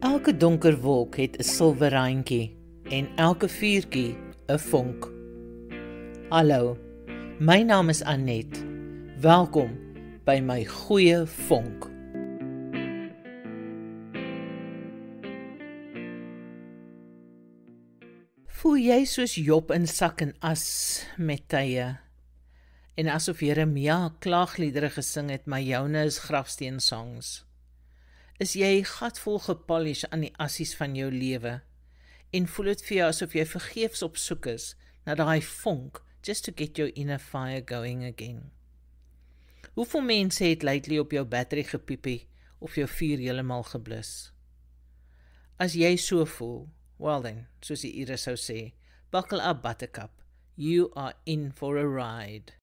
Elke donker wolk het 'n silwer randjie en elke vuurtjie 'n vonk. Hallo, my naam is Annette. Welkom by my goeie vonk. Voel jy soos Job in sak en as met tye? En asof Jeremia klaagliedere gesing het, maar joune is grafsteensongs. Is jy gatvol gepolish aan die assies van jou lewe en voel dit vir jou asof jy vergeefs op soek is na daai vonk just to get your inner fire going again? Hoeveel mense het lately op jou battery gepiepie of jou vuur heeltemal geblus? As jy so voel, well then, soos die Ire sou sê, buckle up buttercup, you are in for a ride.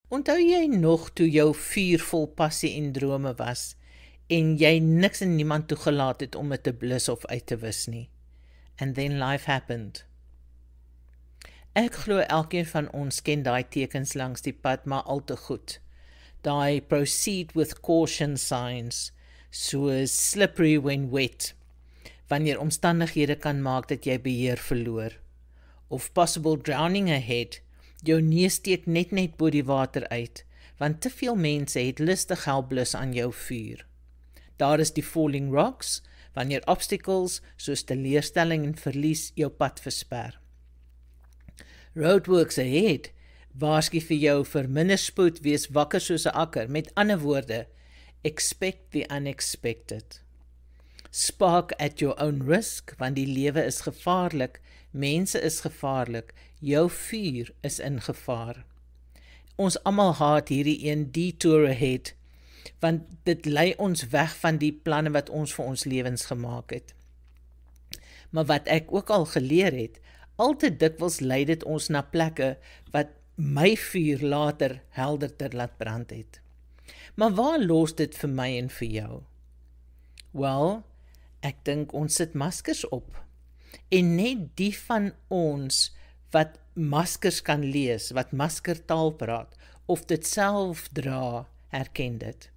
Onthou jy nog toe jou vuur vol passie en drome was en jy niks en niemand toegelaat het om dit te blus of uit te wis nie? And then life happened. Ek glo elkeen van ons ken daai tekens langs die pad maar al te goed. Daai proceed with caution signs, soos slippery when wet, wanneer omstandighede kan maak dat jy beheer verloor. Of possible drowning ahead, jou neus steek net bo die water uit, want te veel mense het lustig help blus aan jou vuur. Daar is die falling rocks, wanneer obstacles soos teleurstelling en verlies jou pad versper. Roadworks ahead, waarsku vir jou vir minder spoed, wees wakker soos 'n akker, met ander woorde, expect the unexpected. Spark at your own risk, want die lewe is gevaarlik, mense is gevaarlik, jou vuur is in gevaar. Ons almal haat hierdie een detour ahead, want dit lei ons weg van die planne wat ons vir ons lewens gemaak het. Maar wat ek ook al geleer het, al te dikwels lei dit ons na plekke wat my vuur later helderder laat brand het. Maar waar los dit vir my en vir jou? Wel, ek dink ons sit maskers op. En net die van ons wat maskers kan lees, wat maskertaal praat, of dit self dra, herken dit.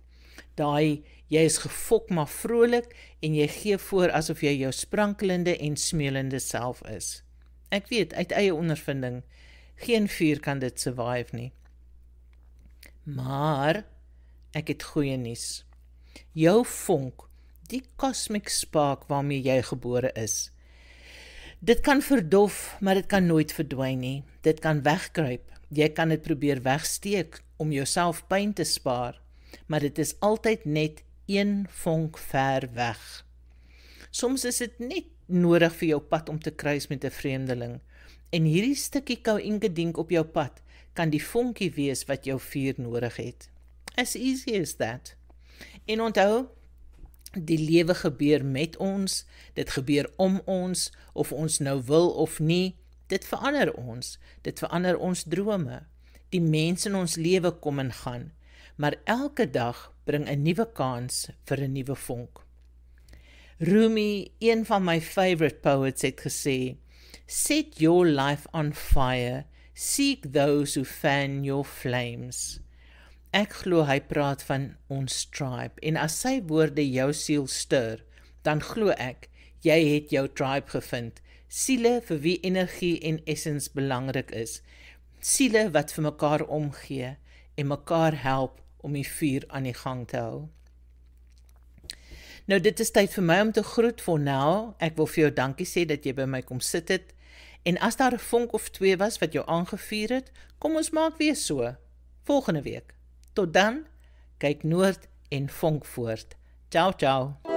Daai, jy is gefok maar vrolik en jy gee voor asof jy jou sprankelende en smeulende self is. Ek weet, uit eie ondervinding, geen vuur kan dit survive nie. Maar, ek het goeie nuus. Jou vonk, die cosmic spark waarmee jy gebore is, dit kan verdof, maar dit kan nooit verdwyn nie. Dit kan wegkruip. Jy kan dit probeer wegsteek om jouself pyn te spaar, maar dit is altyd net een vonk ver weg. Soms is dit net nodig vir jou pad om te kruis met 'n vreemdeling, en hierdie stukkie kou inkedink op jou pad kan die vonkie wees wat jou vuur nodig het. As easy as that. En onthou, die lewe gebeur met ons, dit gebeur om ons, of ons nou wil of nie, dit verander ons drome. Die mense in ons lewe kom en gaan, maar elke dag bring 'n nuwe kans vir 'n nuwe vonk. Rumi, een van my favorite poets, het gesê, set your life on fire, seek those who fan your flames. Ek glo hy praat van ons tribe, en as sy woorde jou siel stir, dan glo ek, jy het jou tribe gevind, siele vir wie energie en essence belangrik is, siele wat vir mekaar omgee, en mekaar help om die vuur aan die gang te hou. Nou dit is tyd vir my om te groet for now. Ek wil vir jou dankie sê dat jy by my kom sit het, en as daar 'n vonk of twee was wat jou aangevuur het, kom ons maak weer so, volgende week. Tot dan, kyk noord en vonk voort. Ciao, ciao.